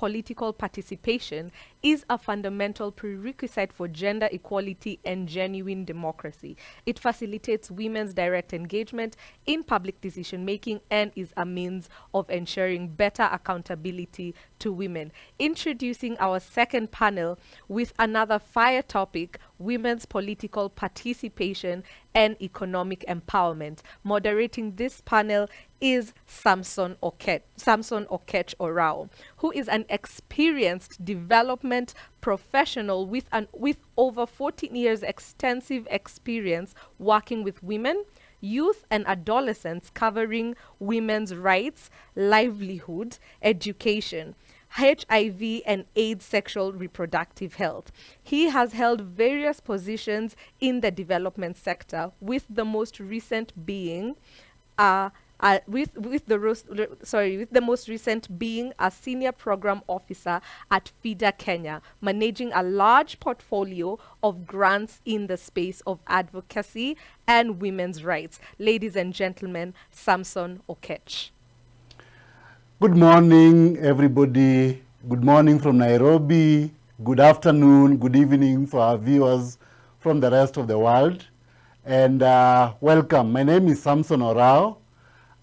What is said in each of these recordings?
political participation is a fundamental prerequisite for gender equality and genuine democracy. It facilitates women's direct engagement in public decision-making and is a means of ensuring better accountability to women. Introducing our second panel with another fire topic, women's political participation and economic empowerment. Moderating this panel is Samson Oketch Orao, who is an experienced development professional with over 14 years extensive experience working with women, youth and adolescents, covering women's rights, livelihood, education, HIV and AIDS, sexual reproductive health. He has held various positions in the development sector, with the most recent being with the most recent being a senior program officer at FIDA Kenya, managing a large portfolio of grants in the space of advocacy and women's rights. Ladies and gentlemen, Samson Oketch. Good morning, everybody. Good morning from Nairobi. Good afternoon, good evening for our viewers from the rest of the world. And welcome. My name is Samson Orao.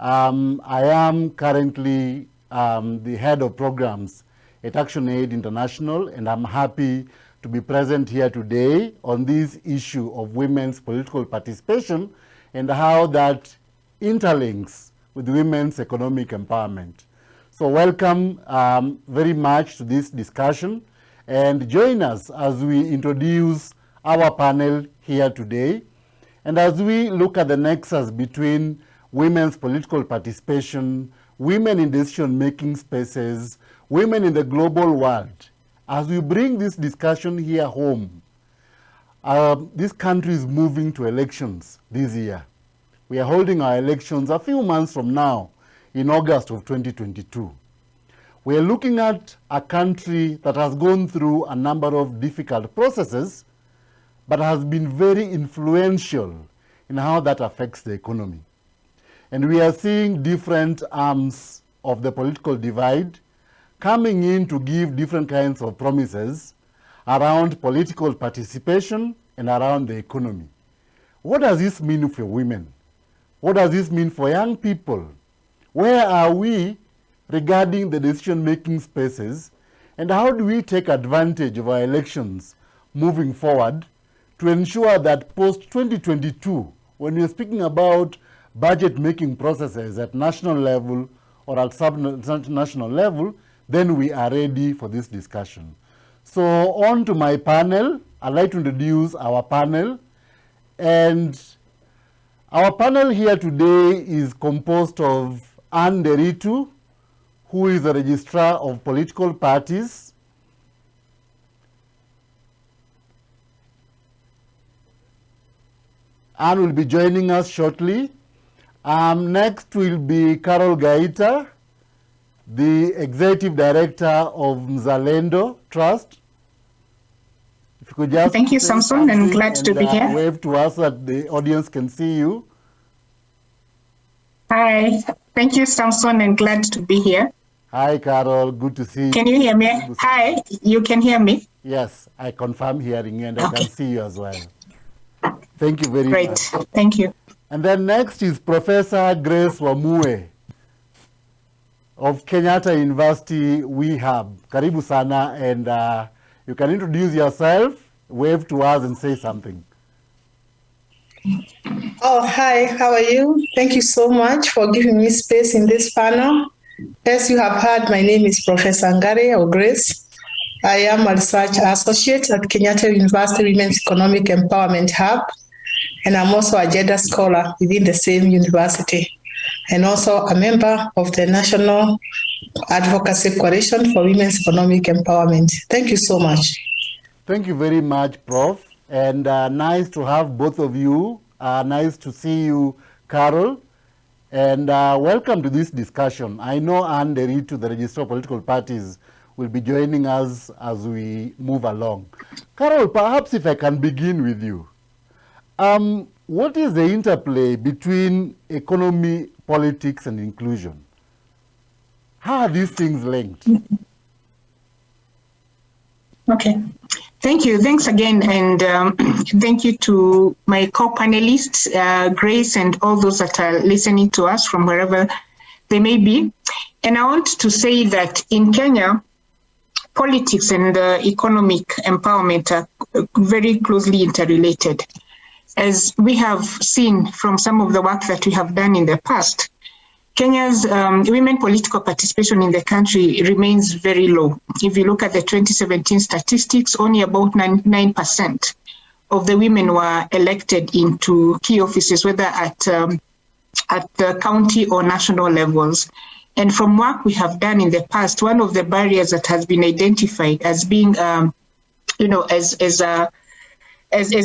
I am currently the head of programs at ActionAid International, and I'm happy to be present here today on this issue of women's political participation and how that interlinks with women's economic empowerment. So welcome very much to this discussion, and join us as we introduce our panel here today, and as we look at the nexus between women's political participation, women in decision-making spaces, women in the global world. As we bring this discussion here home, this country is moving to elections this year. We are holding our elections a few months from now, in August of 2022. We are looking at a country that has gone through a number of difficult processes, but has been very influential in how that affects the economy. And we are seeing different arms of the political divide coming in to give different kinds of promises around political participation and around the economy. What does this mean for women? What does this mean for young people? Where are we regarding the decision-making spaces, and how do we take advantage of our elections moving forward to ensure that post-2022, when we're speaking about budget-making processes at national level or at sub-national level, then we are ready for this discussion. So on to my panel. I'd like to introduce our panel. And our panel here today is composed of Nderitu, who is the Registrar of Political Parties. Anne will be joining us shortly. Next will be Gaita, the Executive Director of Mzalendo Trust. If you could just thank you, Samson, and glad to be here. Wave to us so that the audience can see you. Hi, thank you, Samson, and glad to be here. Hi, Carol, good to see you. Can you hear me? Hi, you can hear me? Yes, I confirm hearing you, and I can see you as well. Thank you very much. Great, thank you. And then next is Professor Grace Wamue of Kenyatta University. We have Karibu Sana, and you can introduce yourself, wave to us and say something. Oh, hi, how are you? Thank you so much for giving me space in this panel. As you have heard, my name is Professor Ngare or Grace. I am a research associate at Kenyatta University Women's Economic Empowerment Hub, and I'm also a gender scholar within the same university, and also a member of the National Advocacy Coalition for Women's Economic Empowerment. Thank you so much. Thank you very much, Prof. And nice to have both of you. Nice to see you, Carol. And welcome to this discussion. I know Nderitu, the Registrar of Political Parties, will be joining us as we move along. Carol, perhaps if I can begin with you. What is the interplay between economy, politics, and inclusion? How are these things linked? Okay. Thank you. Thanks again. And thank you to my co-panelists, Grace, and all those that are listening to us from wherever they may be. And I want to say that in Kenya, politics and economic empowerment are very closely interrelated. As we have seen from some of the work that we have done in the past, Kenya's women political participation in the country remains very low. If you look at the 2017 statistics, only about 9% of the women were elected into key offices, whether at the county or national levels. And from work we have done in the past, one of the barriers that has been identified as being, as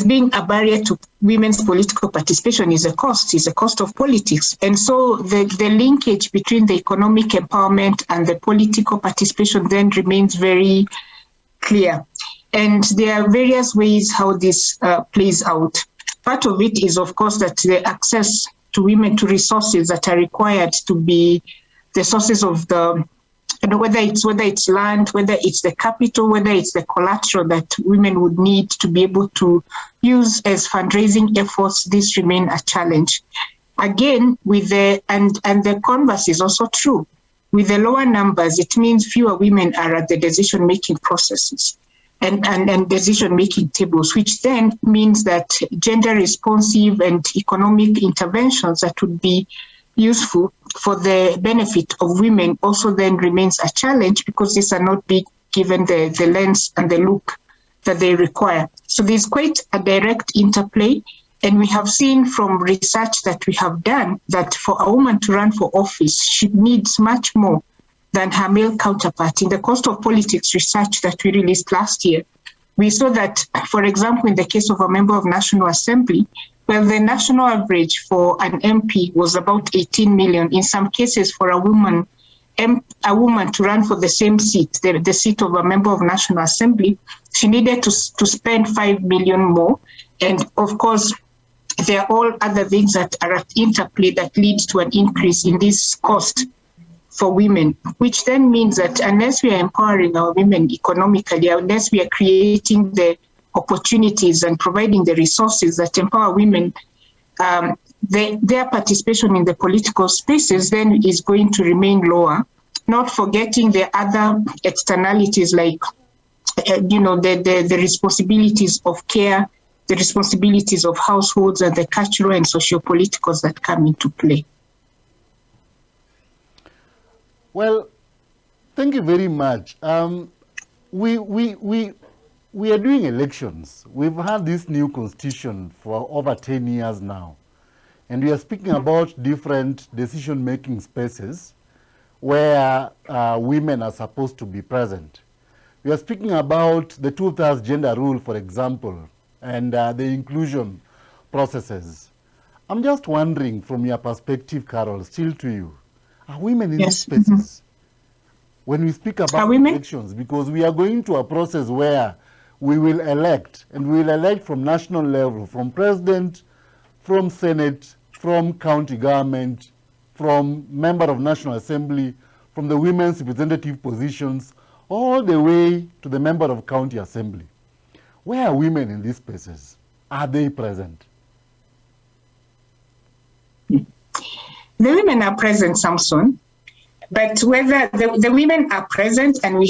being a barrier to women's political participation is a cost of politics. And so the linkage between the economic empowerment and the political participation then remains very clear. And there are various ways how this plays out. Part of it is, of course, that the access to women to resources that are required to be the sources of the, whether it's land, whether it's the capital, whether it's the collateral that women would need to be able to use as fundraising efforts, this remain a challenge. Again, with and the converse is also true. With the lower numbers, it means fewer women are at the decision-making processes and decision-making tables, which then means that gender-responsive and economic interventions that would be useful for the benefit of women also then remains a challenge, because these are not being given the lens and the look that they require. So there's quite a direct interplay, and we have seen from research that we have done that for a woman to run for office, she needs much more than her male counterpart. In the cost of politics research that we released last year, we saw that, for example, in the case of a member of National Assembly, well, the national average for an MP was about 18 million. In some cases, for a woman to run for the same seat, the seat of a member of National Assembly, she needed to spend 5 million more. And of course, there are all other things that are at interplay that leads to an increase in this cost for women, which then means that unless we are empowering our women economically, unless we are creating the opportunities and providing the resources that empower women, their participation in the political spaces then is going to remain lower, not forgetting the other externalities like, the responsibilities of care, the responsibilities of households, and the cultural and socio-politicals that come into play. Well, thank you very much. We are doing elections. We've had this new constitution for over 10 years now. And we are speaking about different decision-making spaces where women are supposed to be present. We are speaking about the 2/3 gender rule, for example, and the inclusion processes. I'm just wondering, from your perspective, Carol, still to you, are women in these spaces? When we speak about elections, because we are going to a process where we will elect, and we will elect from national level, from president, from Senate, from county government, from member of National Assembly, from the women's representative positions, all the way to the member of county assembly. Where are women in these spaces? Are they present? The women are present, Samson. But whether the women are present, and we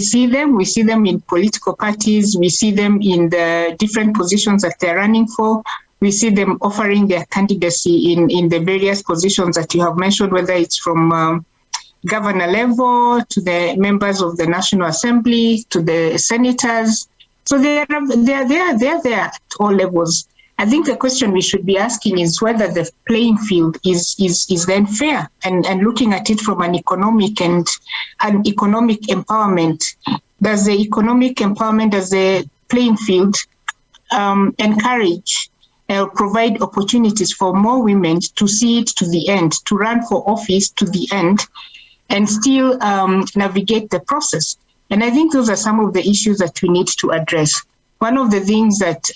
see them in political parties, we see them in the different positions that they're running for, we see them offering their candidacy in the various positions that you have mentioned, whether it's from governor level to the members of the National Assembly to the senators. So they're there at all levels. I think the question we should be asking is whether the playing field is then fair, and looking at it from an economic and an economic empowerment. Does the economic empowerment, does the playing field encourage or provide opportunities for more women to see it to the end, to run for office to the end, and still navigate the process? And I think those are some of the issues that we need to address. One of the things that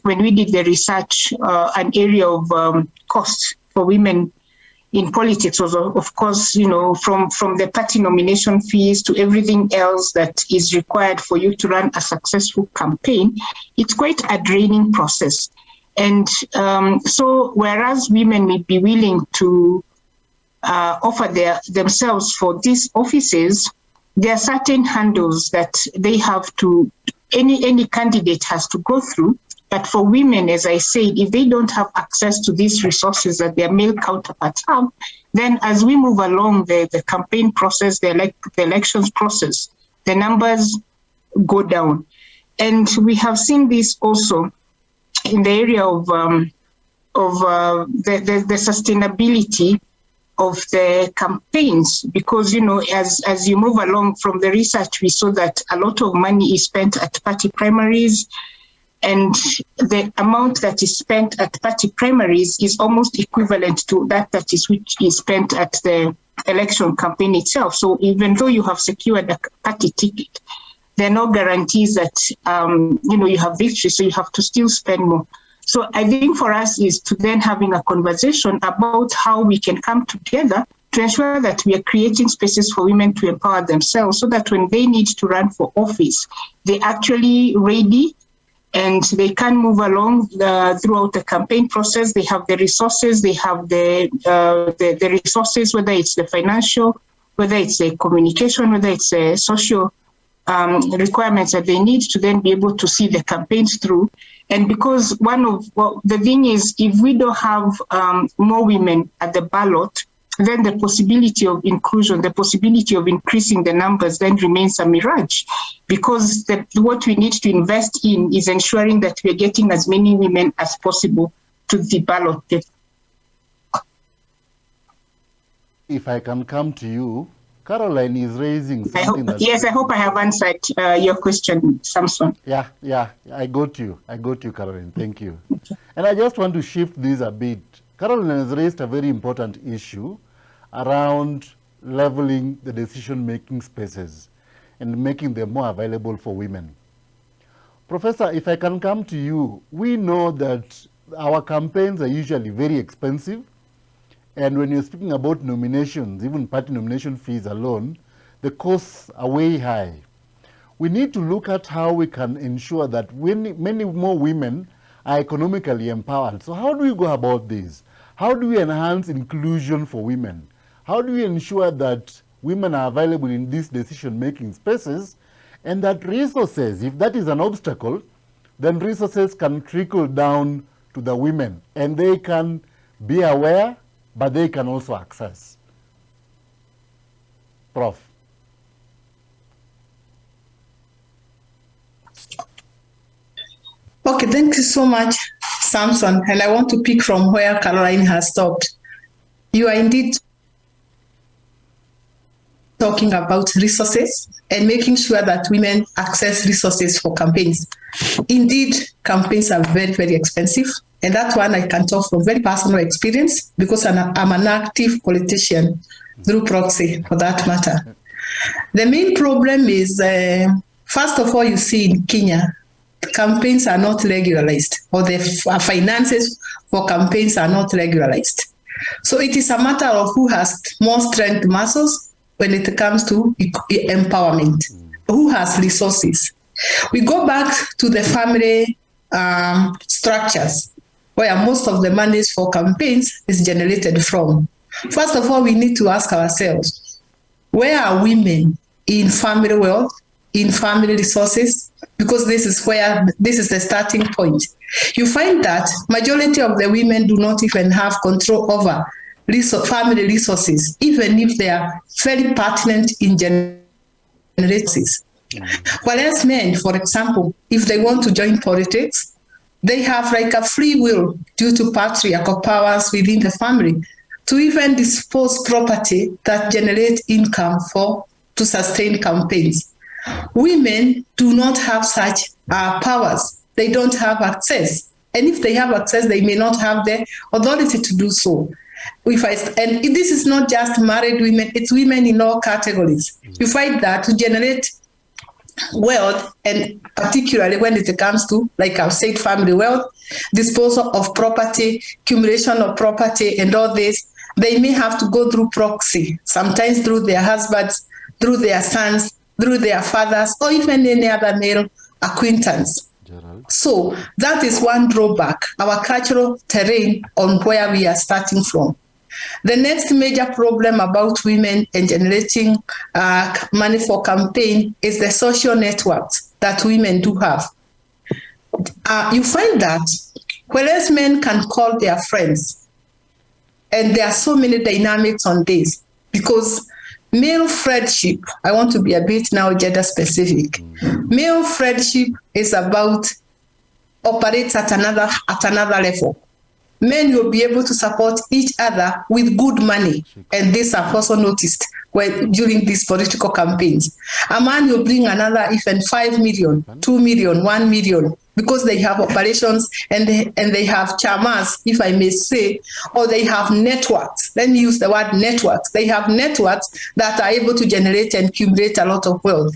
when we did the research, an area of cost for women in politics was, of course, you know, from the party nomination fees to everything else that is required for you to run a successful campaign, it's quite a draining process. And so whereas women may be willing to offer themselves for these offices, there are certain handles that they have to, any candidate has to go through. But for women, as I said, if they don't have access to these resources that their male counterparts have, then as we move along the campaign process, the elections process, the numbers go down. And we have seen this also in the area of the sustainability of the campaigns, because, you know, as you move along from the research, we saw that a lot of money is spent at party primaries, and the amount that is spent at party primaries is almost equivalent to that which is spent at the election campaign itself. So even though you have secured a party ticket, there are no guarantees that you know, you have victory, so you have to still spend more. So I think for us is to then having a conversation about how we can come together to ensure that we are creating spaces for women to empower themselves, so that when they need to run for office, they're actually ready and they can move along throughout the campaign process. They have the resources, they have the resources, whether it's the financial, whether it's the communication, whether it's the social requirements that they need to then be able to see the campaigns through. And because the thing is, if we don't have more women at the ballot, then the possibility of inclusion, the possibility of increasing the numbers then remains a mirage, because what we need to invest in is ensuring that we're getting as many women as possible to the ballot. If I can come to you, Caroline is raising something. Yes, I hope I have answered your question, Samson. Yeah, I got you, Caroline, thank you. And I just want to shift this a bit. Caroline has raised a very important issue around leveling the decision-making spaces and making them more available for women. Professor, if I can come to you, we know that our campaigns are usually very expensive, and when you're speaking about nominations, even party nomination fees alone, the costs are way high. We need to look at how we can ensure that many more women are economically empowered. So how do we go about this? How do we enhance inclusion for women? How do we ensure that women are available in these decision-making spaces, and that resources, if that is an obstacle, then resources can trickle down to the women, and they can be aware, but they can also access? Prof. Okay, thank you so much, Samson. And I want to pick from where Caroline has stopped. You are indeed talking about resources and making sure that women access resources for campaigns. Indeed, campaigns are very, very expensive. And that one I can talk from very personal experience, because I'm an active politician through proxy, for that matter. The main problem is, first of all, you see in Kenya, campaigns are not regularized, or the finances for campaigns are not regularized. So it is a matter of who has more strength muscles when it comes to empowerment, who has resources. We go back to the family structures, where most of the money for campaigns is generated from. First of all, we need to ask ourselves, where are women in family wealth, in family resources? Because this is the starting point. You find that majority of the women do not even have control over family resources, even if they are very pertinent in generations. Whereas men, for example, if they want to join politics, they have like a free will due to patriarchal powers within the family to even dispose property that generate income to sustain campaigns. Women do not have such powers. They don't have access. And if they have access, they may not have the authority to do so. And this is not just married women, it's women in all categories. You find that to generate wealth, and particularly when it comes to, like I've said, family wealth, disposal of property, accumulation of property, and all this, they may have to go through proxy, sometimes through their husbands, through their sons, through their fathers, or even any other male acquaintance. So that is one drawback, our cultural terrain on where we are starting from. The next major problem about women and generating money for campaign is the social networks that women do have. You find that whereas men can call their friends, and there are so many dynamics on this, because male friendship, I want to be a bit now gender specific. Male friendship is about operates at another level. Men will be able to support each other with good money, and this I've also noticed during these political campaigns. A man will bring another even 5 million, 2 million, 1 million, because they have operations and they have chamas, if I may say, or they have networks. Let me use the word networks. They have networks that are able to generate and accumulate a lot of wealth.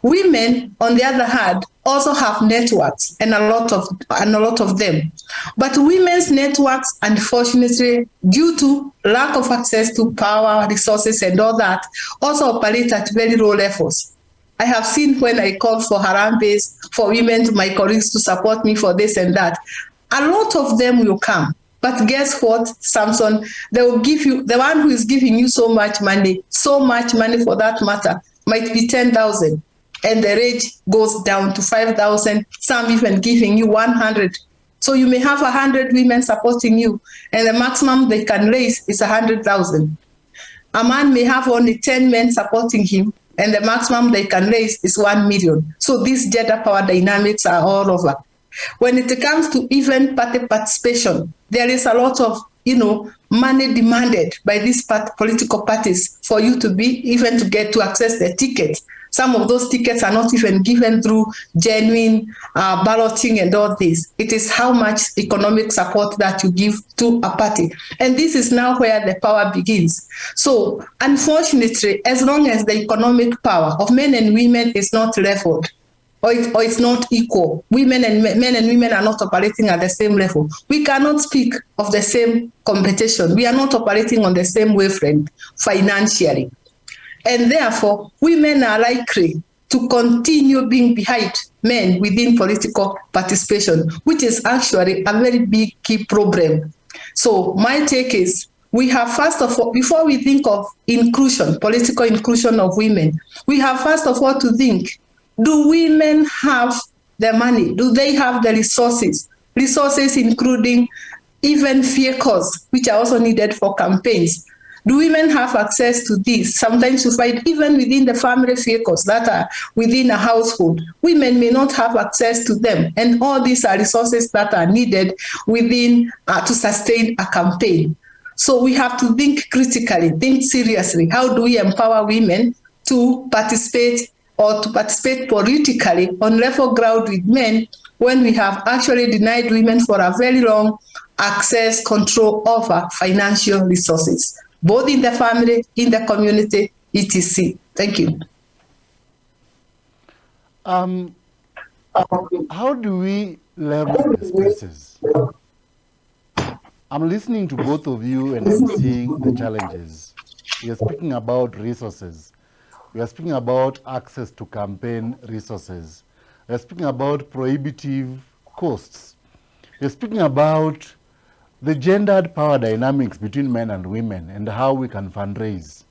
Women, on the other hand, also have networks, and a lot of them. But women's networks, unfortunately, due to lack of access to power, resources, and all that, also operate at very low levels. I have seen when I call for Harambes, for women, my colleagues to support me for this and that, a lot of them will come. But guess what, Samson? They will give you, the one who is giving you so much money for that matter, might be 10,000. And the rate goes down to 5,000, some even giving you 100. So you may have 100 women supporting you, and the maximum they can raise is 100,000. A man may have only 10 men supporting him, and the maximum they can raise is 1 million. So these gender power dynamics are all over. When it comes to even party participation, there is a lot of, money demanded by these political parties for you to get to access the tickets. Some of those tickets are not even given through genuine balloting and all this. It is how much economic support that you give to a party. And this is now where the power begins. So unfortunately, as long as the economic power of men and women is not leveled, or it's not equal, men and women are not operating at the same level, we cannot speak of the same competition. We are not operating on the same wavelength financially. And therefore, women are likely to continue being behind men within political participation, which is actually a very big key problem. So my take is, we have first of all, before we think of inclusion, political inclusion of women, we have first of all to think, do women have the money? Do they have the resources? Resources including even vehicles, which are also needed for campaigns. Do women have access to this? Sometimes you find even within the family vehicles that are within a household, women may not have access to them. And all these are resources that are needed within to sustain a campaign. So we have to think critically, think seriously. How do we empower women to participate politically on level ground with men when we have actually denied women for a very long access, control over financial resources, both in the family, in the community, etc. Thank you. How do we level the spaces? I'm listening to both of you and I'm seeing the challenges. We are speaking about resources. We are speaking about access to campaign resources. We are speaking about prohibitive costs. We are speaking about the gendered power dynamics between men and women and how we can fundraise.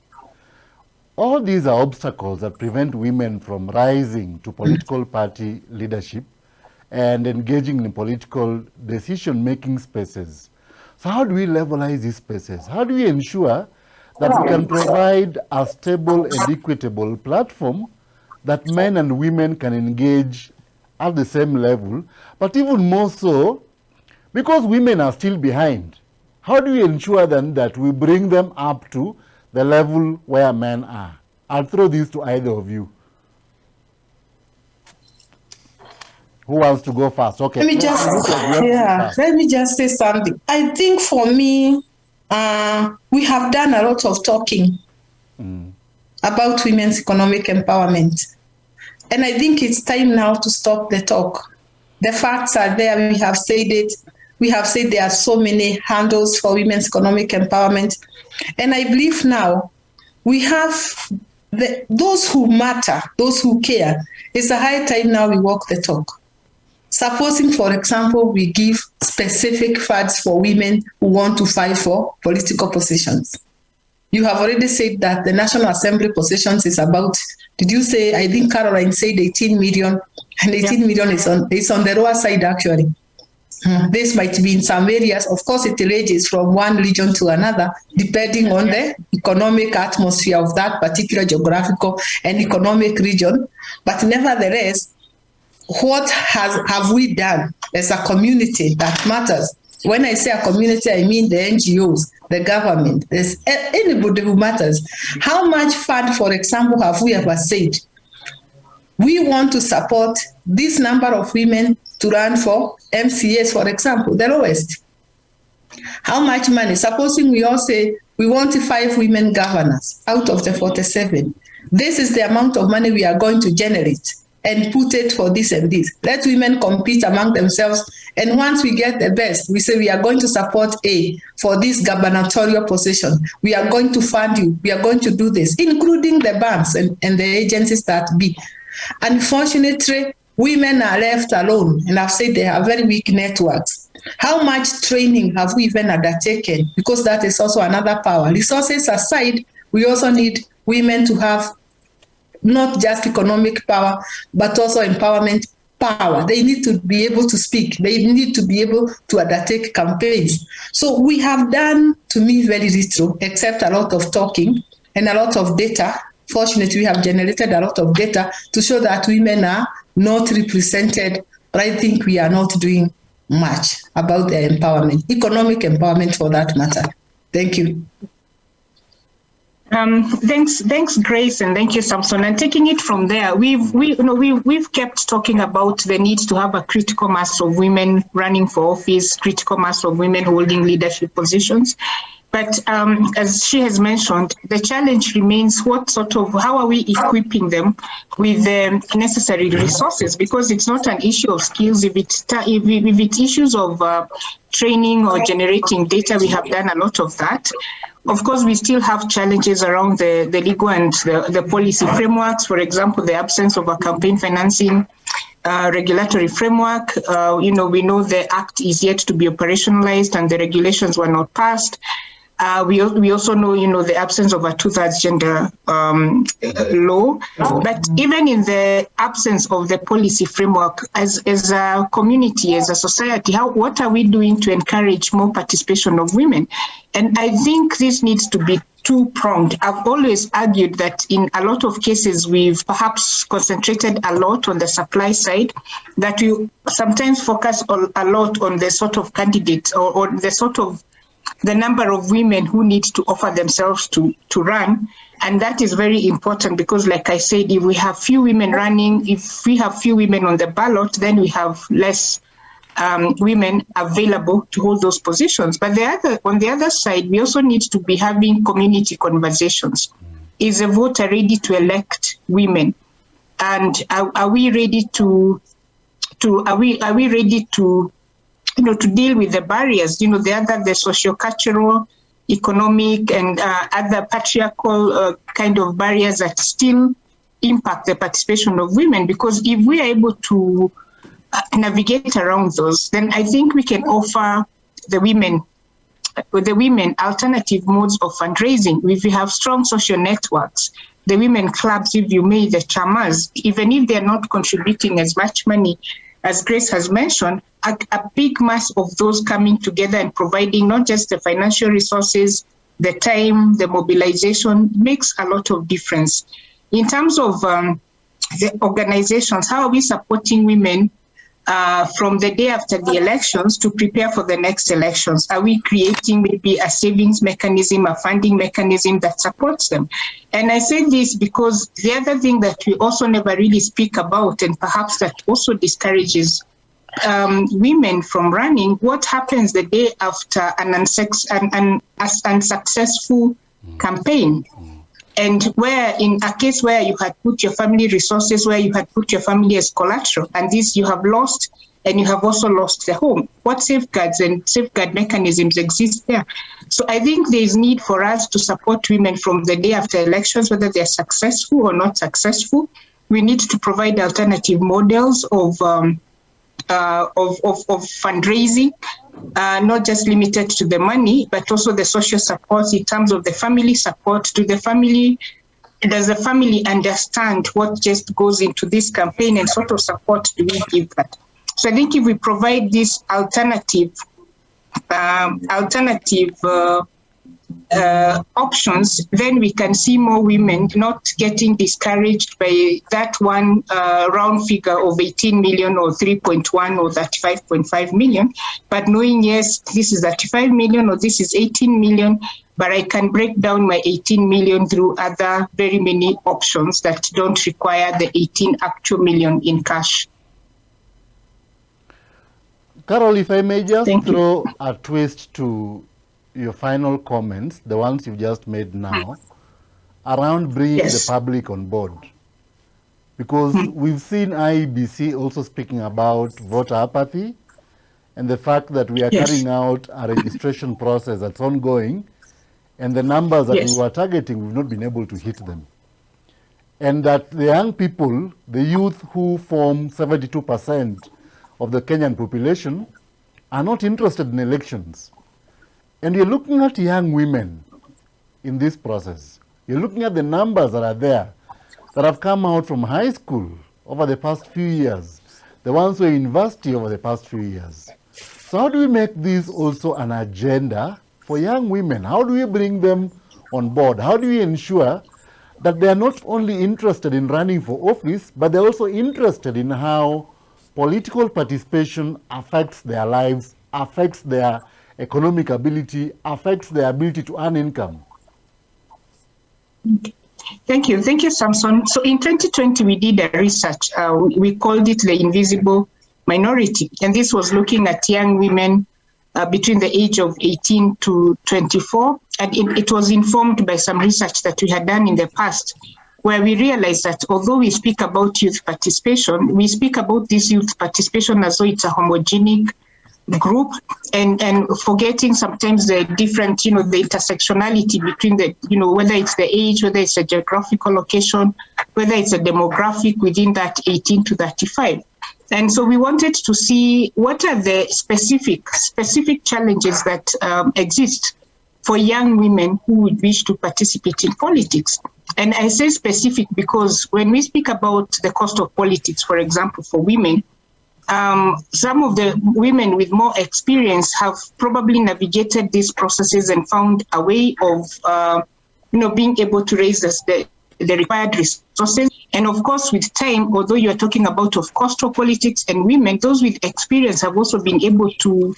All these are obstacles that prevent women from rising to political party leadership and engaging in political decision-making spaces. So how do we levelize these spaces? How do we ensure that we can provide a stable and equitable platform that men and women can engage at the same level, but even more so, because women are still behind, how do we ensure then that we bring them up to the level where men are? I'll throw this to either of you. Who wants to go first? Okay. Let me just say something. I think for me, we have done a lot of talking about women's economic empowerment. And I think it's time now to stop the talk. The facts are there, we have said it. We have said there are so many handles for women's economic empowerment. And I believe now we have those who matter, those who care. It's a high time now we walk the talk. Supposing, for example, we give specific funds for women who want to fight for political positions. You have already said that the National Assembly positions is about, did you say, I think Caroline said 18 million, and 18 million is on the lower side actually. This might be in some areas. Of course, it ranges from one region to another, depending on the economic atmosphere of that particular geographical and economic region. But nevertheless, what have we done as a community that matters? When I say a community, I mean the NGOs, the government, there's anybody who matters. How much fund, for example, have we ever said, we want to support this number of women to run for MCAs, for example, the lowest? How much money? Supposing we all say we want 5 women governors out of the 47. This is the amount of money we are going to generate and put it for this and this. Let women compete among themselves. And once we get the best, we say we are going to support A for this gubernatorial position. We are going to fund you. We are going to do this, including the banks and the agencies that be. Unfortunately, women are left alone. And I've said they have very weak networks. How much training have we even undertaken? Because that is also another power. Resources aside, we also need women to have not just economic power, but also empowerment power. They need to be able to speak. They need to be able to undertake campaigns. So we have done, to me, very little, except a lot of talking and a lot of data. Fortunately, we have generated a lot of data to show that women are not represented, but I think we are not doing much about their empowerment, economic empowerment for that matter. Thank you. Thanks, Grace, and thank you, Samson. And taking it from there, we've kept talking about the need to have a critical mass of women running for office, critical mass of women holding leadership positions. But as she has mentioned, the challenge remains how are we equipping them with the necessary resources? Because it's not an issue of skills. If it's issues of training or generating data, we have done a lot of that. Of course, we still have challenges around the legal and the policy frameworks. For example, the absence of a campaign financing regulatory framework. We know the act is yet to be operationalized and the regulations were not passed. We also know, the absence of a 2/3 gender law. But even in the absence of the policy framework, as a community, as a society, what are we doing to encourage more participation of women? And I think this needs to be two-pronged. I've always argued that in a lot of cases, we've perhaps concentrated a lot on the supply side, that we sometimes focus a lot on the sort of candidates or the number of women who need to offer themselves to run. And that is very important because, like I said, if we have few women running, if we have few women on the ballot, then we have less women available to hold those positions. But on the other side, we also need to be having community conversations. Is a voter ready to elect women? And are we ready to deal with the barriers, the socio-cultural, economic, and other patriarchal kind of barriers that still impact the participation of women? Because if we are able to navigate around those, then I think we can offer the women alternative modes of fundraising. If we have strong social networks, the women clubs, if you may, the chamas, even if they're not contributing as much money as Grace has mentioned, a big mass of those coming together and providing not just the financial resources, the time, the mobilization makes a lot of difference. In terms of the organizations, how are we supporting women from the day after the elections to prepare for the next elections? Are we creating maybe a savings mechanism, a funding mechanism that supports them? And I say this because the other thing that we also never really speak about, and perhaps that also discourages women from running, what happens the day after an unsuccessful campaign? And where in a case where you had put your family resources, where you had put your family as collateral, and this you have lost, and you have also lost the home. What safeguards and safeguard mechanisms exist there? So I think there is need for us to support women from the day after elections, whether they're successful or not successful. We need to provide alternative models of fundraising, not just limited to the money, but also the social support in terms of the family support to the family. Does the family understand what just goes into this campaign, and sort of support do we give that? So I think if we provide this alternative options, then we can see more women not getting discouraged by that one round figure of 18 million or 3.1 or 35.5 million, but knowing, yes, this is 35 million or this is 18 million, but I can break down my 18 million through other very many options that don't require the 18 actual million in cash. Carol, if I may just throw a twist to your final comments, the ones you've just made now, around bringing the public on board. Because we've seen IEBC also speaking about voter apathy and the fact that we are carrying out a registration process that's ongoing, and the numbers that we were targeting, we've not been able to hit them. And that the young people, the youth who form 72% of the Kenyan population, are not interested in elections. And you're looking at young women in this process. You're looking at the numbers that are there, that have come out from high school over the past few years, the ones who are in university over the past few years. So how do we make this also an agenda for young women? How do we bring them on board? How do we ensure that they are not only interested in running for office, but they're also interested in how political participation affects their lives, affects their economic ability, affects their ability to earn income? Thank you, Samson. So in 2020, we did a research. We called it the invisible minority, and this was looking at young women between the age of 18 to 24, and it was informed by some research that we had done in the past, where we realized that although we speak about youth participation, we speak about this youth participation as though it's a homogenic group, and forgetting sometimes the different, the intersectionality between the, whether it's the age, whether it's a geographical location, whether it's a demographic within that 18 to 35. And so we wanted to see what are the specific challenges that exist for young women who would wish to participate in politics. And I say specific because when we speak about the cost of politics, for example, for women, some of the women with more experience have probably navigated these processes and found a way of, being able to raise the required resources. And of course, with time, although you are talking about of cost of politics and women, those with experience have also been able to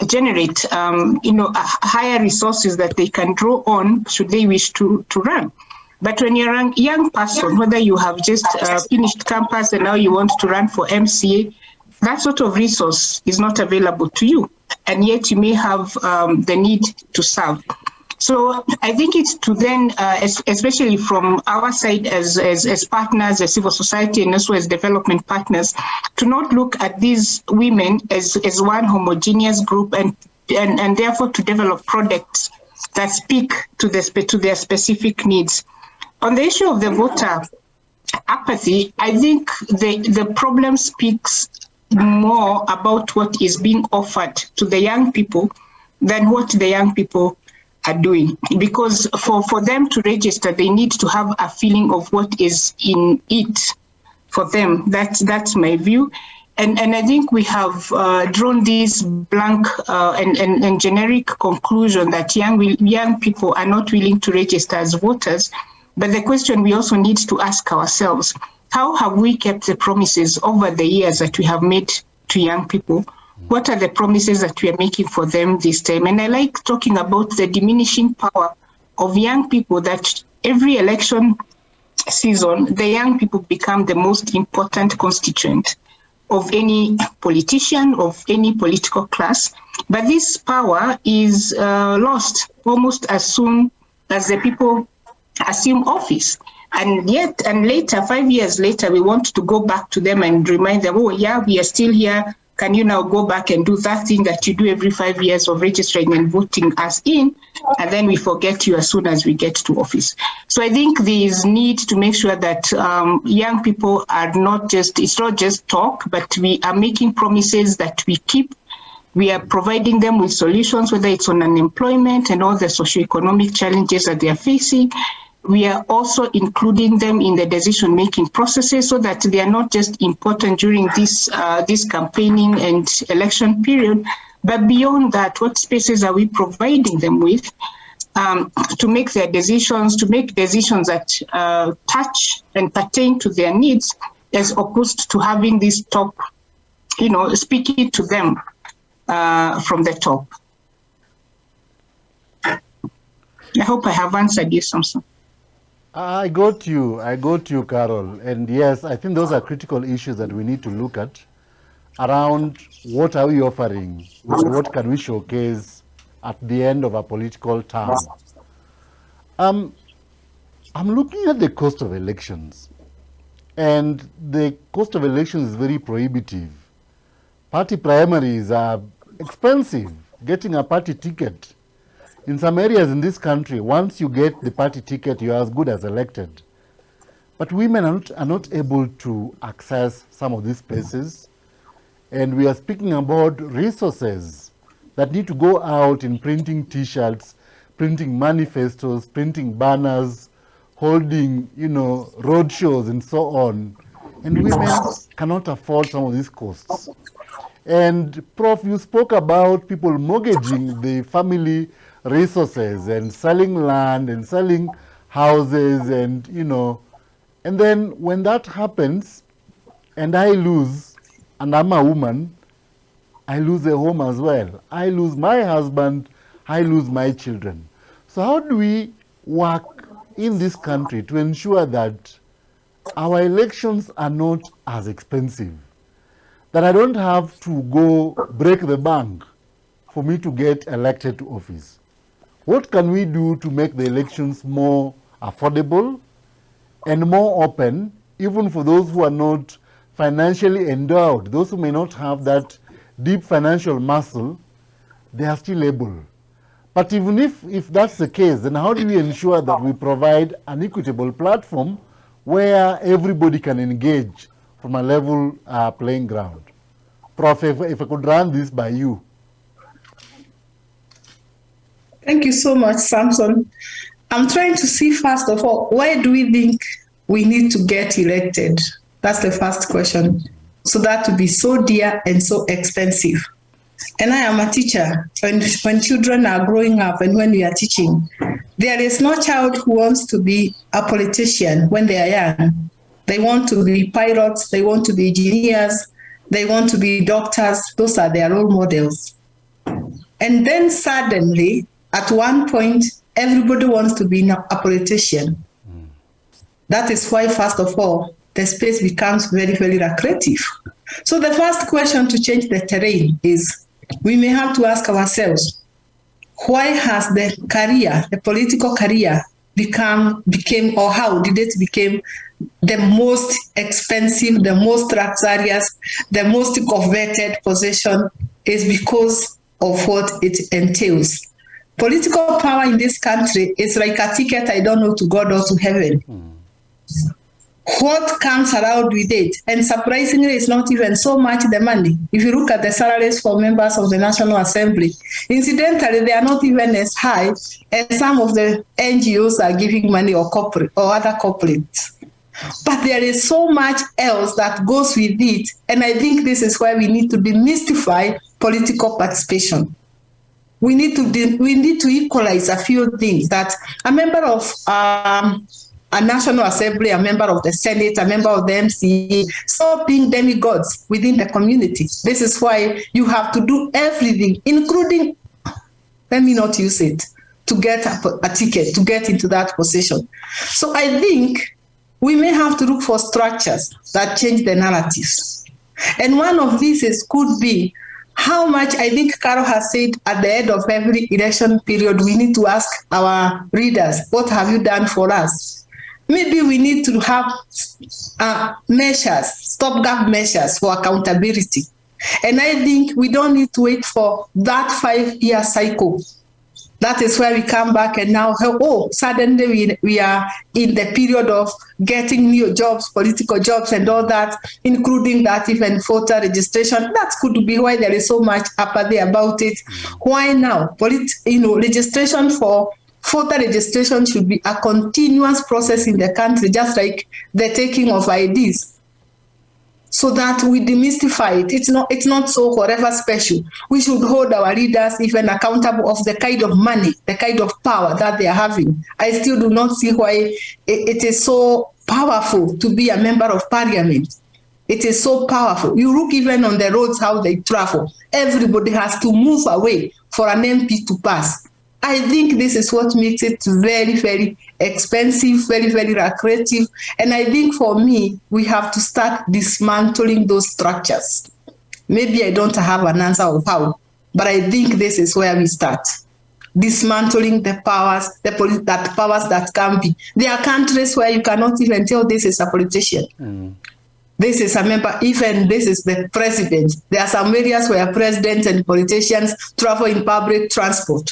generate, higher resources that they can draw on should they wish to run. But when you're a young person, whether you have just finished campus and now you want to run for MCA, that sort of resource is not available to you. And yet you may have the need to serve. So I think it's to then, especially from our side as partners, as civil society, and also as development partners, to not look at these women as one homogeneous group and therefore to develop products that speak to their specific needs. On the issue of the voter apathy, I think the problem speaks more about what is being offered to the young people than what the young people are doing. Because for them to register, they need to have a feeling of what is in it for them. That's my view. And I think we have drawn this blank and generic conclusion that young people are not willing to register as voters. But the question we also need to ask ourselves, how have we kept the promises over the years that we have made to young people? What are the promises that we are making for them this time? And I like talking about the diminishing power of young people, that every election season, the young people become the most important constituent of any politician, of any political class. But this power is lost almost as soon as the people assume office. And later, 5 years later, we want to go back to them and remind them, oh yeah, we are still here. Can you now go back and do that thing that you do every 5 years of registering and voting us in? And then we forget you as soon as we get to office. So I think there is need to make sure that young people are it's not just talk, but we are making promises that we keep. We are providing them with solutions, whether it's on unemployment and all the socioeconomic challenges that they are facing. We are also including them in the decision-making processes so that they are not just important during this campaigning and election period, but beyond that, what spaces are we providing them with to make their decisions, that touch and pertain to their needs, as opposed to having this top, speaking to them from the top. I hope I have answered you, Samson. I got you, Carol. And yes, I think those are critical issues that we need to look at around what are we offering, what can we showcase at the end of a political term. I'm looking at the cost of elections, and the cost of elections is very prohibitive. Party primaries are expensive. Getting a party ticket in some areas in this country, once you get the party ticket, you're as good as elected. But women are not able to access some of these spaces. And we are speaking about resources that need to go out in printing T-shirts, printing manifestos, printing banners, holding, road shows and so on. And women cannot afford some of these costs. And Prof, you spoke about people mortgaging the family resources and selling land and selling houses and and then when that happens and I lose, and I'm a woman, I lose a home as well. I lose my husband, I lose my children. So how do we work in this country to ensure that our elections are not as expensive, that I don't have to go break the bank for me to get elected to office? What can we do to make the elections more affordable and more open, even for those who are not financially endowed, those who may not have that deep financial muscle, they are still able. But even if that's the case, then how do we ensure that we provide an equitable platform where everybody can engage from a level playing ground? Prof, if I could run this by you. Thank you so much, Samson. I'm trying to see, first of all, why do we think we need to get elected? That's the first question. So that would be so dear and so expensive. And I am a teacher. When children are growing up and when we are teaching, there is no child who wants to be a politician when they are young. They want to be pilots, they want to be engineers, they want to be doctors. Those are their role models. And then suddenly, at one point, everybody wants to be a politician. That is why, first of all, the space becomes very, very lucrative. So the first question to change the terrain is, we may have to ask ourselves, why has the political career became, or how did it become the most expensive, the most luxurious, the most coveted position? Is because of what it entails. Political power in this country is like a ticket, I don't know, to God or to heaven. What comes around with it? And surprisingly, it's not even so much the money. If you look at the salaries for members of the National Assembly, incidentally, they are not even as high as some of the NGOs are giving money, or corporate or other corporates. But there is so much else that goes with it. And I think this is why we need to demystify political participation. We need to equalize a few things, that a member of a National Assembly, a member of the Senate, a member of the MCA, stop being demigods within the community. This is why you have to do everything, including, let me not use it, to get a ticket, to get into that position. So I think we may have to look for structures that change the narratives. And one of these could be how much, I think Carol has said, at the end of every election period, we need to ask our readers, what have you done for us? maybe we need to have measures, stopgap measures for accountability. And I think we don't need to wait for that 5-year cycle. That is where we come back and now, suddenly we are in the period of getting new jobs, political jobs and all that, including that even voter registration. That could be why there is so much apathy about it. Why now? Registration for voter registration should be a continuous process in the country, just like the taking of IDs. So that we demystify it. It's not so forever special. We should hold our leaders even accountable of the kind of money, the kind of power that they are having. I still do not see why it is so powerful to be a member of parliament. It is so powerful. You look even on the roads how they travel. Everybody has to move away for an MP to pass. I think this is what makes it very, very expensive, very, very lucrative. And I think for me, we have to start dismantling those structures. Maybe I don't have an answer of how, but I think this is where we start. Dismantling the powers, powers that can be. There are countries where you cannot even tell this is a politician. This is a member, even this is the president. There are some areas where presidents and politicians travel in public transport.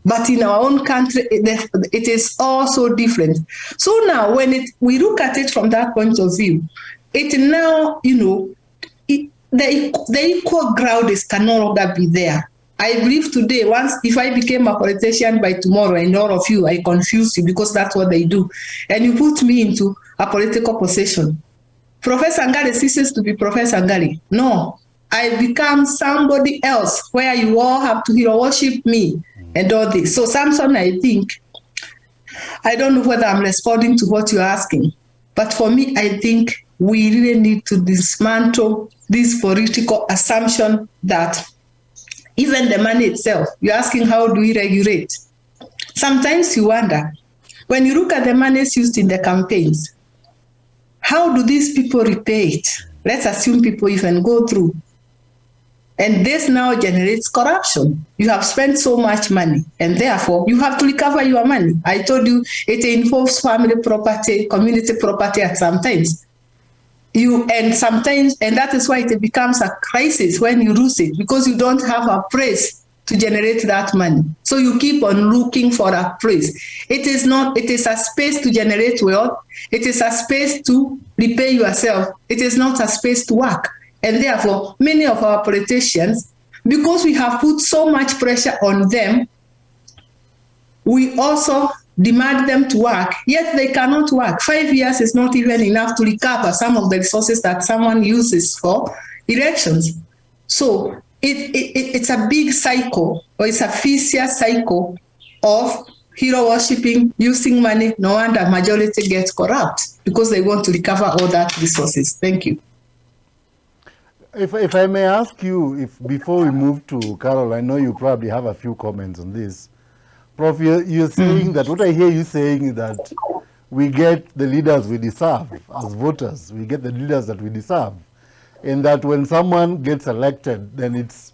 But in our own country, it is also different. So now, when we look at it from that point of view, it now, the equal ground can no longer be there. I believe today, if I became a politician by tomorrow, and all of you, I confuse you because that's what they do, and you put me into a political position, Professor Ngare ceases to be Professor Ngare. No, I become somebody else where you all have to hero worship me. And all this. So, Samson, I think, I don't know whether I'm responding to what you're asking, but for me, I think we really need to dismantle this political assumption that even the money itself, you're asking how do we regulate? Sometimes you wonder, when you look at the monies used in the campaigns, how do these people repay it? Let's assume people even go through. And this now generates corruption. You have spent so much money, and therefore you have to recover your money. I told you it involves family property, community property at sometimes. And that is why it becomes a crisis when you lose it, because you don't have a place to generate that money. So you keep on looking for a place. It is a space to generate wealth. It is a space to repay yourself. It is not a space to work. And therefore, many of our politicians, because we have put so much pressure on them, we also demand them to work, yet they cannot work. 5 years is not even enough to recover some of the resources that someone uses for elections. So it's a big cycle, or it's a vicious cycle of hero worshipping, using money. No wonder majority gets corrupt, because they want to recover all that resources. Thank you. If I may ask you, before we move to Carol, I know you probably have a few comments on this. Prof, you're saying that, what I hear you saying is that we get the leaders we deserve as voters. We get the leaders that we deserve. And that when someone gets elected, then it's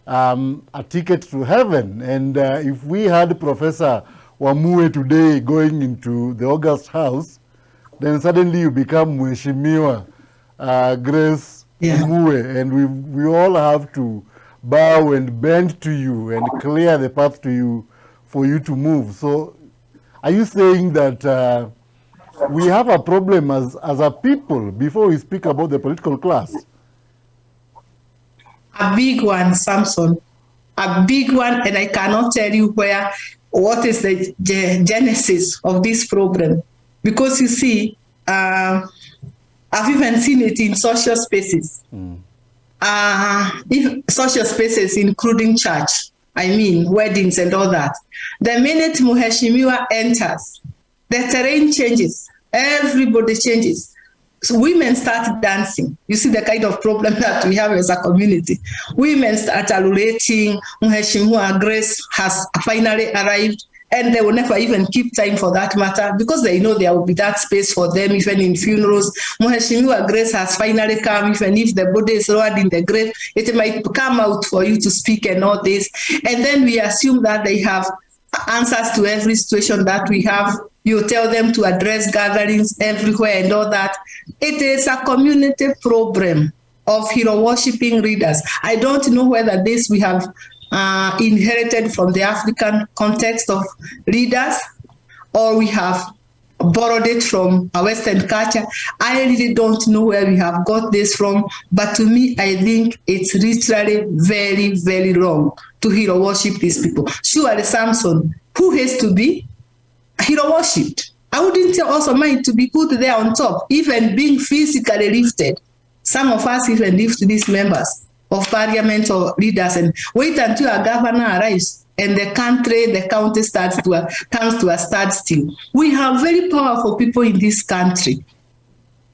a ticket to heaven. And if we had Professor Wamue today going into the August House, then suddenly you become Mheshimiwa Grace Wamue, and we all have to bow and bend to you and clear the path to you for you to move. So are you saying that we have a problem as a people before we speak about the political class? A big one, Samson. A big one, and I cannot tell you what is the genesis of this problem. Because you see, I've even seen it in social spaces. Social spaces, including church, weddings and all that. The minute Mheshimiwa enters, the terrain changes. Everybody changes. So women start dancing. You see the kind of problem that we have as a community. Women start alulating. Mheshimiwa Grace has finally arrived. And they will never even keep time for that matter, because they know there will be that space for them, even in funerals. Mheshimiwa Grace has finally come. Even if the body is lowered in the grave, it might come out for you to speak and all this. And then we assume that they have answers to every situation that we have you tell them to address gatherings everywhere and all that. It is a community problem of hero worshipping leaders. I don't know whether this we have inherited from the African context of leaders, or we have borrowed it from a Western culture. I really don't know where we have got this from, but to me, I think it's literally very, very wrong to hero worship these people. Surely Samson, who has to be hero worshipped? I wouldn't also mind to be put there on top, even being physically lifted. Some of us even lift these members of parliament or leaders and wait until a governor arrives and the county comes to a standstill. We have very powerful people in this country,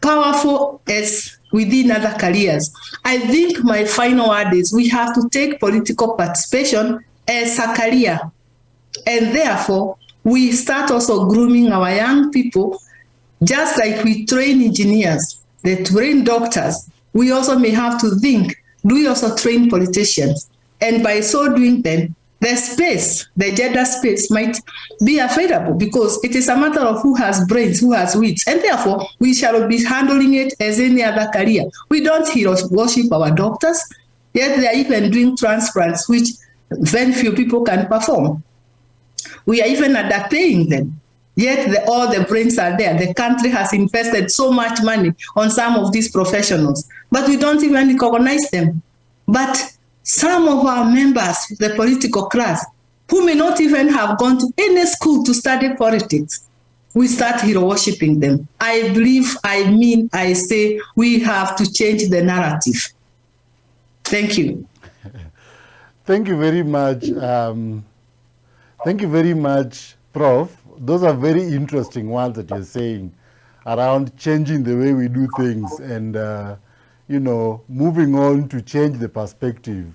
powerful as within other careers. I think my final word is we have to take political participation as a career, and therefore we start also grooming our young people, just like we train engineers, they train doctors. We also may have to think, do we also train politicians? And by so doing then, the space, the gender space might be available, because it is a matter of who has brains, who has wits, and therefore we shall be handling it as any other career. We don't hero worship our doctors, yet they are even doing transplants, which very few people can perform. We are even underpaying them, yet all the brains are there. The country has invested so much money on some of these professionals, but we don't even recognize them. But some of our members, the political class, who may not even have gone to any school to study politics, we start hero worshipping them. I believe, I say we have to change the narrative. Thank you. Thank you very much. Thank you very much, Prof. Those are very interesting ones that you're saying around changing the way we do things and, you know, moving on to change the perspective.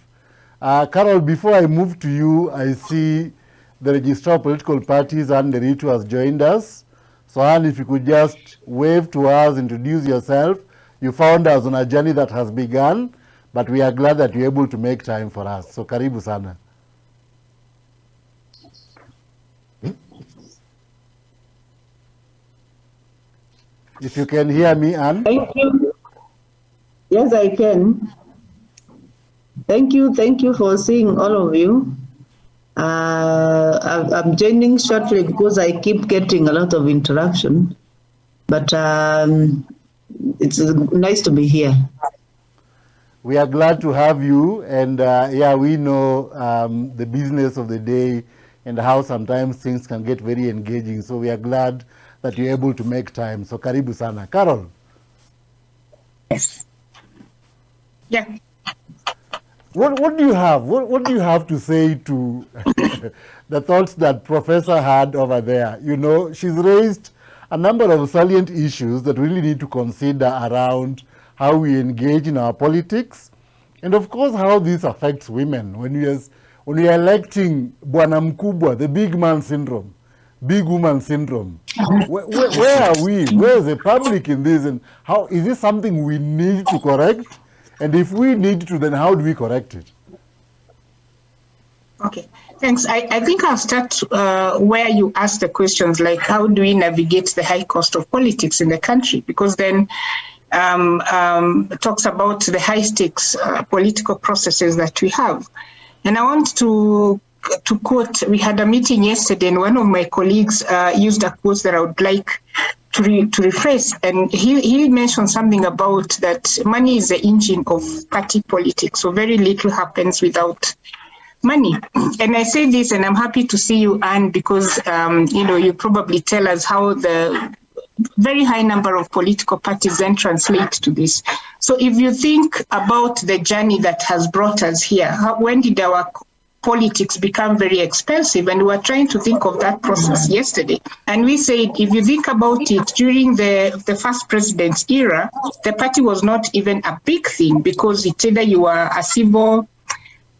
Carol, before I move to you, I see the Registrar of Political Parties, Nderitu, has joined us. So, Anne, if you could just wave to us, introduce yourself. You found us on a journey that has begun, but we are glad that you're able to make time for us. So, karibu sana. If you can hear me, Anne. Thank you. Yes, I can. Thank you for seeing all of you. I'm joining shortly because I keep getting a lot of interaction, but it's nice to be here. We are glad to have you, and yeah, we know the business of the day and how sometimes things can get very engaging, so we are glad that you're able to make time. So karibu sana. Carol. Yes. Yeah. What do you have? What do you have to say to the thoughts that Professor had over there? You know, she's raised a number of salient issues that we really need to consider around how we engage in our politics, and of course how this affects women. When we are electing Bwana Mkubwa, the big man syndrome, big woman syndrome, where are we? Where is the public in this, and how is this something we need to correct? And if we need to, then how do we correct it? Okay, thanks. I think I'll start where you asked the questions, like how do we navigate the high cost of politics in the country? Because then talks about the high stakes political processes that we have. And I want to quote, we had a meeting yesterday and one of my colleagues used a quote that I would like to rephrase, and he mentioned something about that money is the engine of party politics, so very little happens without money. And I say this, and I'm happy to see you, Anne, because you know, you probably tell us how the very high number of political parties then translate to this. So if you think about the journey that has brought us here, when did our politics become very expensive? And we were trying to think of that process yesterday. And we said, if you think about it, during the first president's era, the party was not even a big thing, because it's either you were a civil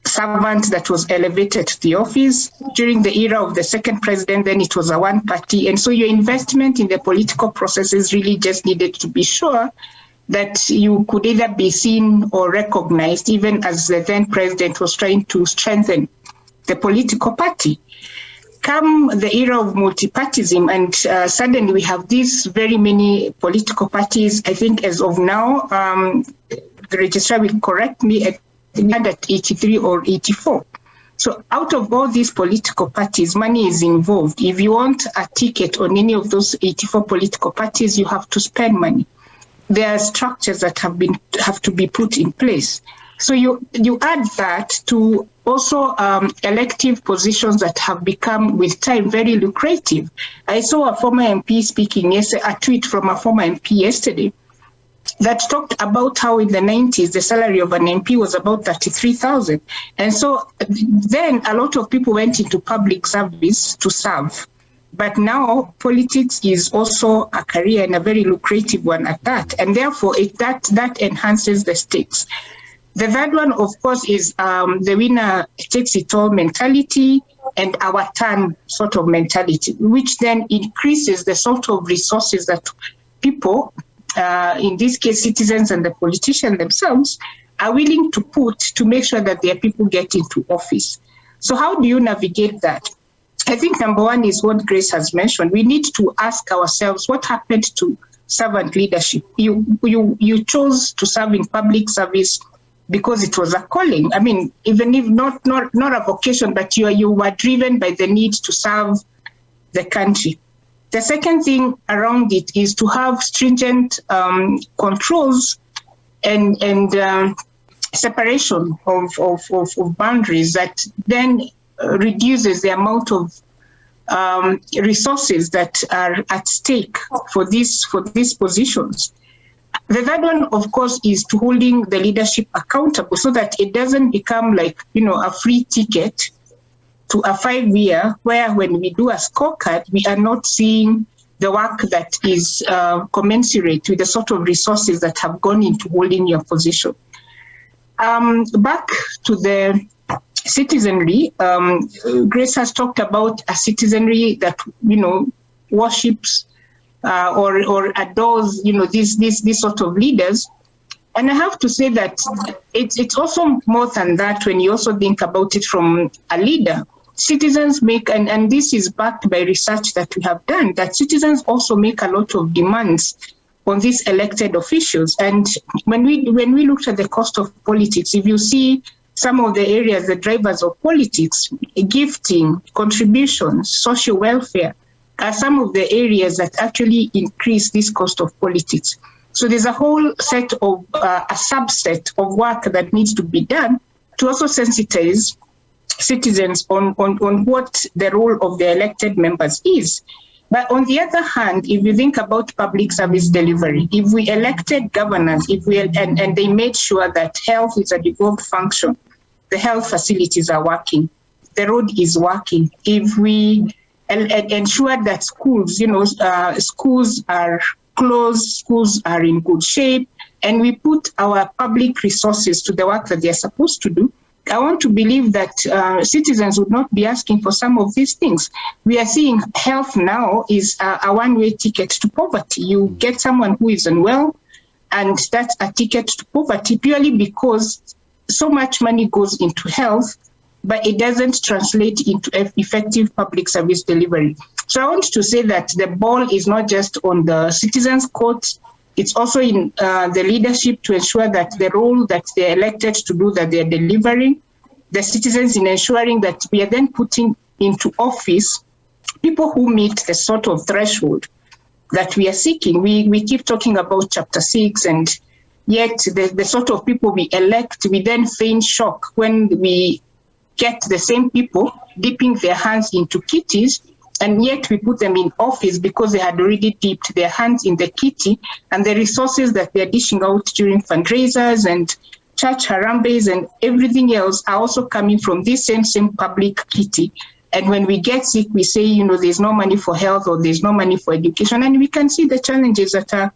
servant that was elevated to the office. During the era of the second president, then it was a one party. And so your investment in the political processes really just needed to be sure that you could either be seen or recognized, even as the then president was trying to strengthen the political party. come the era of multipartyism, and suddenly we have these very many political parties. I think as of now, the registrar will correct me, we had at 83 or 84. So out of all these political parties, money is involved. If you want a ticket on any of those 84 political parties, you have to spend money. There are structures that have to be put in place. So you add that to also elective positions that have become with time very lucrative. I saw a former MP speaking yesterday, a tweet from a former MP yesterday, that talked about how in the 90s, the salary of an MP was about 33,000. And so then a lot of people went into public service to serve. But now politics is also a career and a very lucrative one at that. And therefore, that enhances the stakes. The third one, of course, is the winner takes it all mentality and our turn sort of mentality, which then increases the sort of resources that people, in this case, citizens and the politicians themselves, are willing to put to make sure that their people get into office. So how do you navigate that? I think number one is what Grace has mentioned. We need to ask ourselves what happened to servant leadership. You chose to serve in public service because it was a calling. I mean, even if not a vocation, but you were driven by the need to serve the country. The second thing around it is to have stringent controls and separation of boundaries that then reduces the amount of resources that are at stake for these positions. The third one, of course, is to holding the leadership accountable so that it doesn't become like, a free ticket to a 5-year where when we do a scorecard, we are not seeing the work that is commensurate with the sort of resources that have gone into holding your position. Back to the citizenry, Grace has talked about a citizenry that, worships or adores, these sort of leaders. And I have to say that it's also more than that when you also think about it from a leader. Citizens make, and this is backed by research that we have done, that citizens also make a lot of demands on these elected officials. And when we looked at the cost of politics, if you see some of the areas, the drivers of politics, gifting, contributions, social welfare, are some of the areas that actually increase this cost of politics. So there's a whole set of, a subset of work that needs to be done to also sensitize citizens on what the role of the elected members is. But on the other hand, if you think about public service delivery, if we elected governors, and they made sure that health is a devolved function, the health facilities are working, the road is working, if we ensure that schools, schools are closed, schools are in good shape, and we put our public resources to the work that they're supposed to do, I want to believe that citizens would not be asking for some of these things. We are seeing health now is a one-way ticket to poverty. You get someone who is unwell, and that's a ticket to poverty purely because so much money goes into health, but it doesn't translate into effective public service delivery. So I want to say that the ball is not just on the citizens' court, it's also in the leadership to ensure that the role that they're elected to do, that they're delivering, the citizens in ensuring that we are then putting into office people who meet the sort of threshold that we are seeking. We keep talking about Chapter 6, and yet the sort of people we elect, we then feign shock when we get the same people dipping their hands into kitties, and yet we put them in office because they had already dipped their hands in the kitty, and the resources that they're dishing out during fundraisers and church harambes and everything else are also coming from this same public kitty. And when we get sick, we say, there's no money for health or there's no money for education. And we can see the challenges that are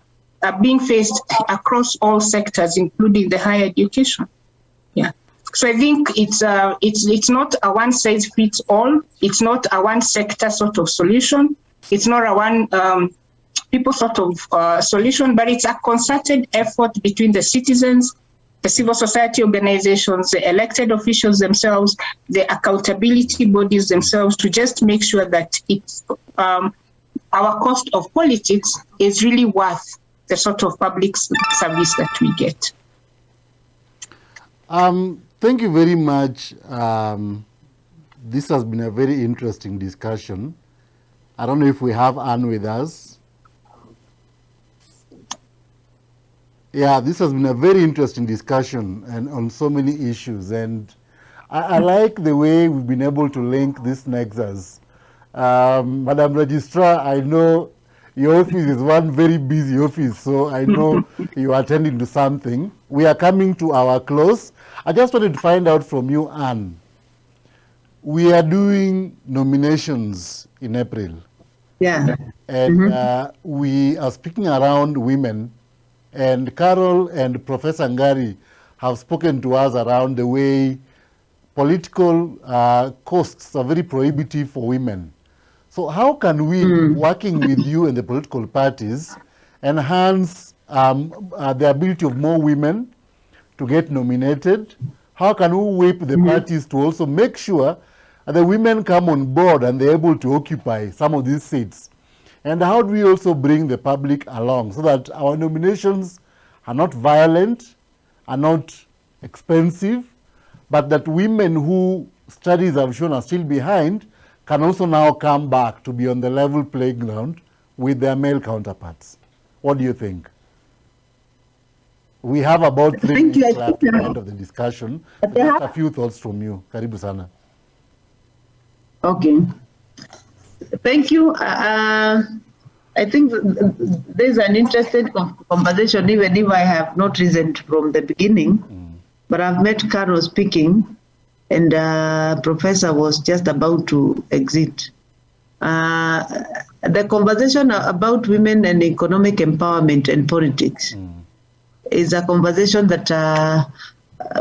being faced across all sectors, including the higher education. Yeah. So I think it's not a one-size-fits-all. It's not a one-sector sort of solution. It's not a one people sort of solution, but it's a concerted effort between the citizens, the civil society organizations, the elected officials themselves, the accountability bodies themselves, to just make sure that it's, our cost of politics is really worth the sort of public service that we get. Thank you very much. This has been a very interesting discussion. I don't know if we have Anne with us. Yeah, this has been a very interesting discussion and on so many issues. And I like the way we've been able to link this nexus. Madam Registrar, I know your office is one very busy office, so I know you are attending to something. We are coming to our close. I just wanted to find out from you, Anne. We are doing nominations in April. Yeah. And we are speaking around women. And Carol and Professor Ngari have spoken to us around the way political costs are very prohibitive for women. So how can we, working with you and the political parties, enhance the ability of more women to get nominated? How can we whip the parties to also make sure that the women come on board and they're able to occupy some of these seats? And how do we also bring the public along so that our nominations are not violent, are not expensive, but that women who studies have shown are still behind can also now come back to be on the level playground with their male counterparts? What do you think? We have about 3 minutes left at the end of the discussion. Just a few thoughts from you. Karibu sana. Okay. Thank you. I think there's an interesting conversation, even if I have not listened from the beginning. But I've met Carol speaking, and Professor was just about to exit. The conversation about women and economic empowerment and politics is a conversation that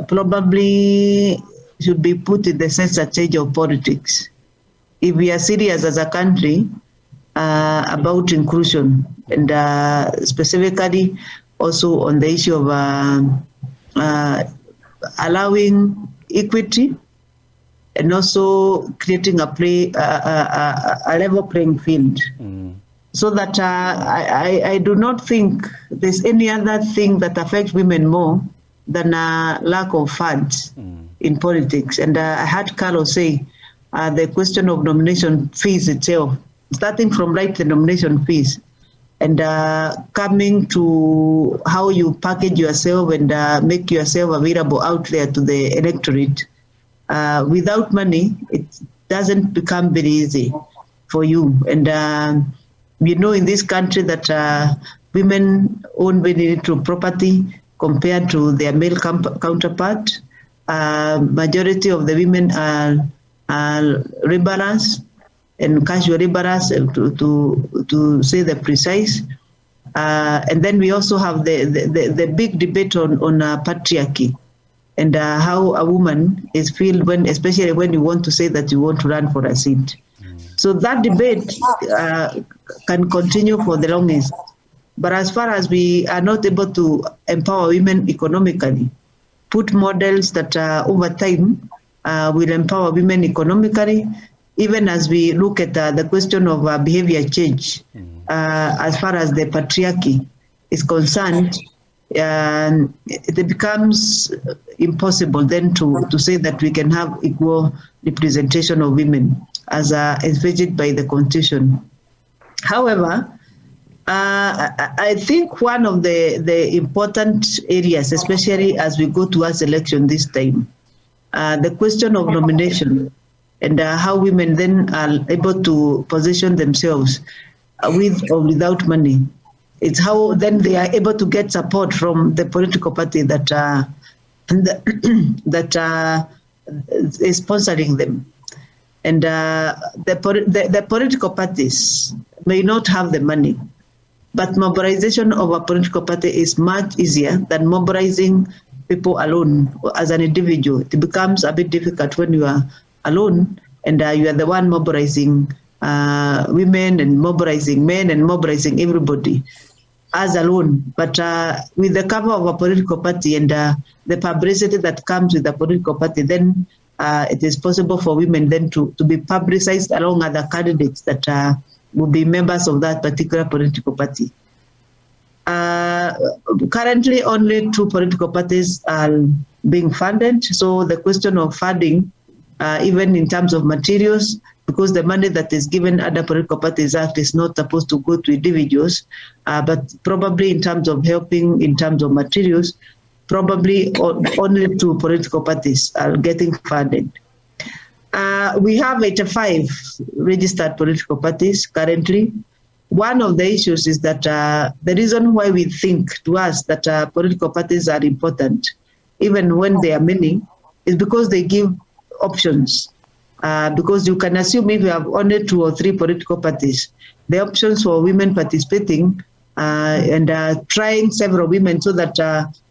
probably should be put in the center stage of politics. If we are serious as a country about inclusion, and specifically also on the issue of allowing equity and also creating a level playing field, so that I do not think there's any other thing that affects women more than a lack of funds in politics. And I heard Carlos say, the question of nomination fees itself, starting from the nomination fees and coming to how you package yourself and make yourself available out there to the electorate. Without money, it doesn't become very easy for you. And we know in this country that women own very little property compared to their male counterpart. Majority of the women are laborers and casual laborers, to say the precise. And then we also have the big debate on patriarchy and how a woman is feel when, especially when you want to say that you want to run for a seat. So that debate can continue for the longest. But as far as we are not able to empower women economically, put models that over time will empower women economically, even as we look at the question of behavior change, as far as the patriarchy is concerned, it becomes impossible then to say that we can have equal representation of women as envisaged by the Constitution. However, I think one of the important areas, especially as we go towards election this time, the question of nomination and how women then are able to position themselves with or without money. It's how then they are able to get support from the political party that is sponsoring them. And the political parties may not have the money, but mobilization of a political party is much easier than mobilizing people alone as an individual. It becomes a bit difficult when you are alone and you are the one mobilizing women and mobilizing men and mobilizing everybody. us alone, but with the cover of a political party and the publicity that comes with the political party, then it is possible for women then to be publicized along other candidates that will be members of that particular political party. Currently, only 2 political parties are being funded. So the question of funding, even in terms of materials, because the money that is given under Political Parties Act is not supposed to go to individuals, but probably in terms of helping, in terms of materials, probably only 2 political parties are getting funded. We have 85 registered political parties currently. One of the issues is that the reason why we think to us that political parties are important, even when they are many, is because they give options. Because you can assume if you have only 2 or 3 political parties, the options for women participating and trying several women so that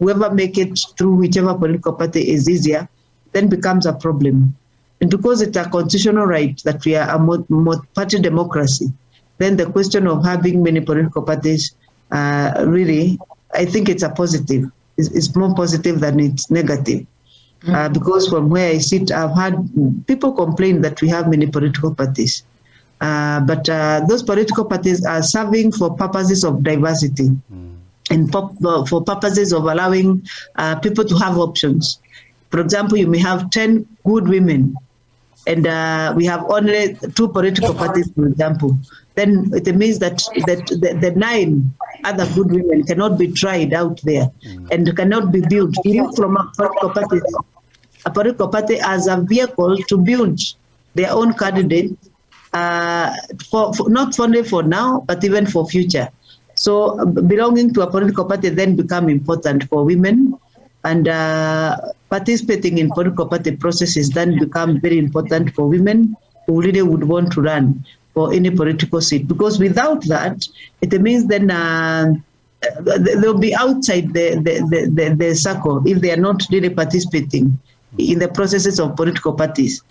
whoever make it through whichever political party is easier, then becomes a problem. And because it's a constitutional right that we are a multi-party democracy, then the question of having many political parties, really, I think it's a positive. It's more positive than it's negative. Because from where I sit, I've had people complain that we have many political parties. But those political parties are serving for purposes of diversity and for purposes of allowing people to have options. For example, you may have 10 good women, and we have only 2 political parties, for example. Then it means that the 9 other good women cannot be tried out there and cannot be built. You move from a political party as a vehicle to build their own candidate, not only for now, but even for future. So belonging to a political party then become important for women, and participating in political party processes then become very important for women who really would want to run for any political seat. Because without that, it means then they'll be outside the circle if they are not really participating in the processes of political parties.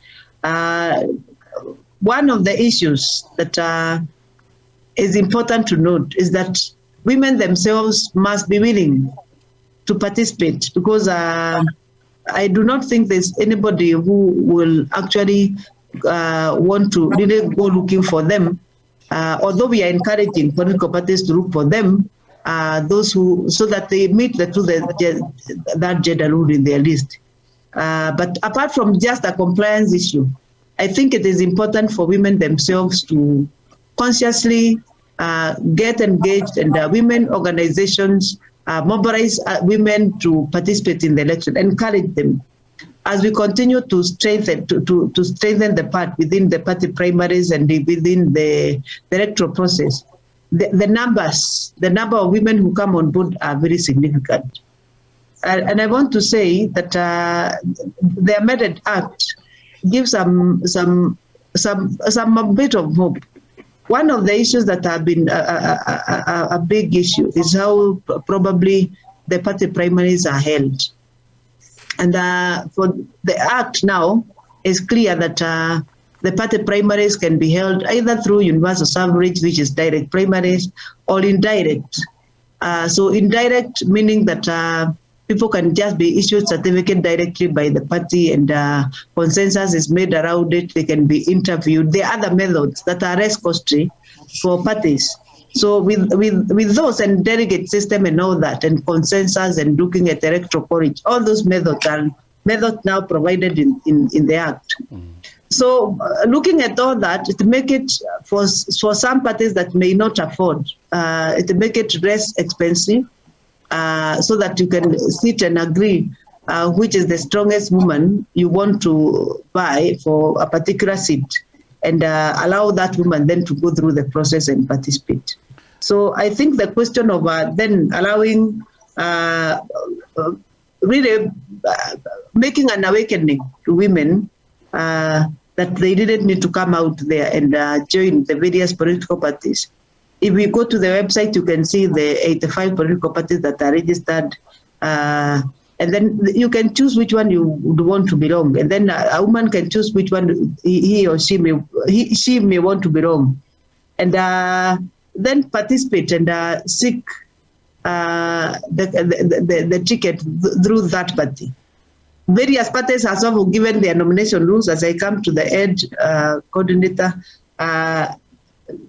One of the issues that is important to note is that women themselves must be willing to participate, because I do not think there's anybody who will actually want to really go looking for them, although we are encouraging political parties to look for them, those who, so that they meet that gender rule in their list. But apart from just a compliance issue, I think it is important for women themselves to consciously get engaged, and women organizations mobilize women to participate in the election, encourage them. As we continue to strengthen to strengthen the part within the party primaries and within the electoral process, the number of women who come on board are very significant. And I want to say that the Amended Act gives some a bit of hope. One of the issues that have been a big issue is how probably the party primaries are held. And for the Act now, it's clear that the party primaries can be held either through universal suffrage, which is direct primaries, or indirect. So indirect meaning that people can just be issued certificate directly by the party, and consensus is made around it. They can be interviewed. There are other methods that are less costly for parties. So with those and delegate system and all that, and consensus and looking at electoral college, all those methods are methods now provided in the Act. So looking at all that, it make it for some parties that may not afford, it make it less expensive, so that you can sit and agree which is the strongest woman you want to buy for a particular seat, and allow that woman then to go through the process and participate. So I think the question of then allowing, really making an awakening to women that they didn't need to come out there and join the various political parties. If we go to the website, you can see the 85 political parties that are registered, and then you can choose which one you would want to belong, and then a woman can choose which one he or she may want to belong, and then participate and seek the ticket through that party. Various parties have also given their nomination rules. As I come to the head coordinator,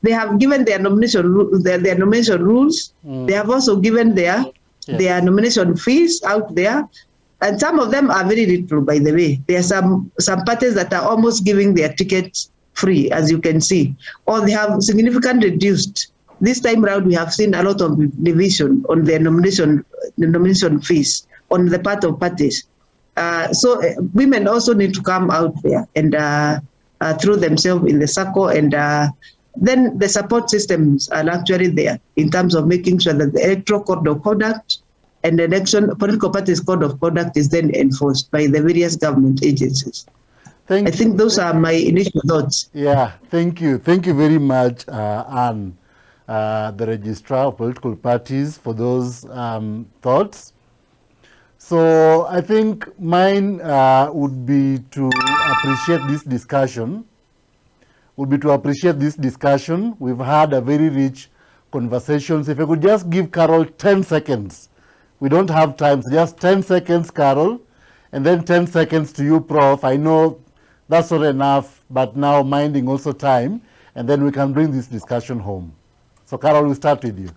they have given their nomination rules. They have also given their nomination fees out there, and some of them are very little, by the way. There are some parties that are almost giving their tickets free, as you can see, or they have significantly reduced. This time round, we have seen a lot of division on their nomination fees on the part of parties. So women also need to come out there and throw themselves in the circle, and then the support systems are actually there in terms of making sure that the electoral code of conduct and the election political parties code of conduct is then enforced by the various government agencies. I think those are my initial thoughts. Yeah, thank you. Thank you very much, Anne, the Registrar of Political Parties, for those thoughts. So I think mine would be to appreciate this discussion. We've had a very rich conversation. So if I could just give Carol 10 seconds. We don't have time, so just 10 seconds, Carol, and then 10 seconds to you, Prof. I know that's not enough, but now minding also time, and then we can bring this discussion home. So Carol, we'll start with you.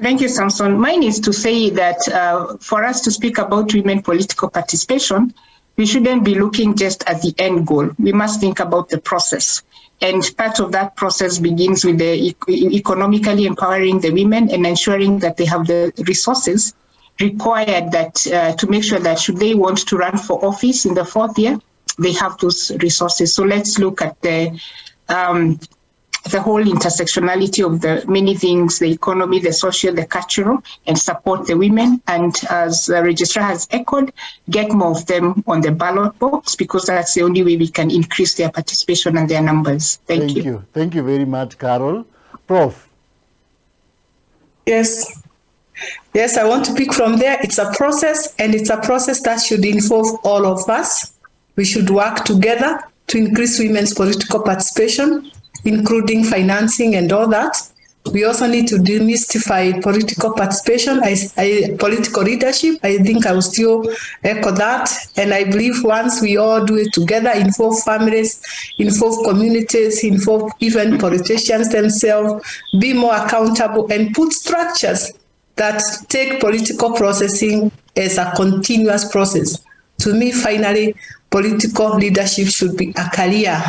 Thank you, Samson. Mine is to say that for us to speak about women political participation, we shouldn't be looking just at the end goal. We must think about the process. And part of that process begins with the economically empowering the women and ensuring that they have the resources required that to make sure that should they want to run for office in the fourth year, they have those resources. So let's look at the whole intersectionality of the many things, the economy, the social, the cultural, and support the women. And as the registrar has echoed, get more of them on the ballot box, because that's the only way we can increase their participation and their numbers. Thank you. Thank you very much, Carol. Prof. Yes, I want to pick from there. It's a process, and it's a process that should involve all of us. We should work together to increase women's political participation, including financing and all that. We also need to demystify political participation, political leadership. I think I will still echo that. And I believe once we all do it together, involve families, involve communities, involve even politicians themselves, be more accountable, and put structures that take political processing as a continuous process. To me, finally, political leadership should be a career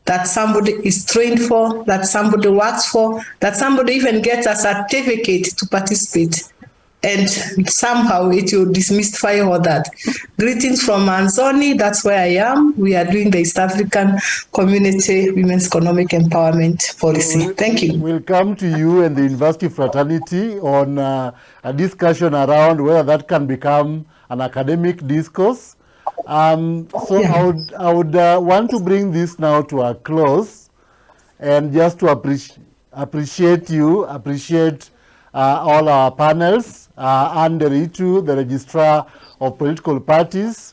that somebody is trained for, that somebody works for, that somebody even gets a certificate to participate. And somehow it will demystify all that. Greetings from Manzoni, that's where I am. We are doing the East African Community Women's Economic Empowerment Policy. Thank you. We'll come to you and the university fraternity on a discussion around whether that can become an academic discourse. I would want to bring this now to a close, and just to appreciate all our panels, Nderitu, the Registrar of Political Parties,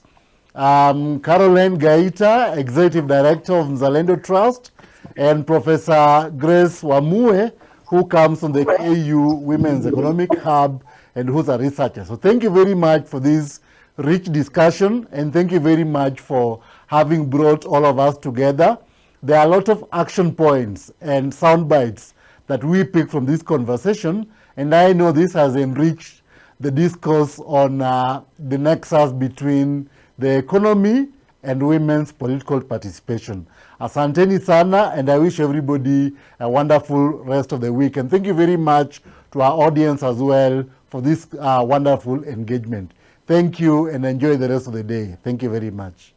Caroline Gaita, Executive Director of Mzalendo Trust, and Professor Grace Wamue, who comes from the KU Women's Economic Hub and who's a researcher. So thank you very much for this rich discussion, and thank you very much for having brought all of us together. There are a lot of action points and sound bites that we pick from this conversation, and I know this has enriched the discourse on the nexus between the economy and women's political participation. Asanteni sana, and I wish everybody a wonderful rest of the week. And thank you very much to our audience as well for this wonderful engagement. Thank you, and enjoy the rest of the day. Thank you very much.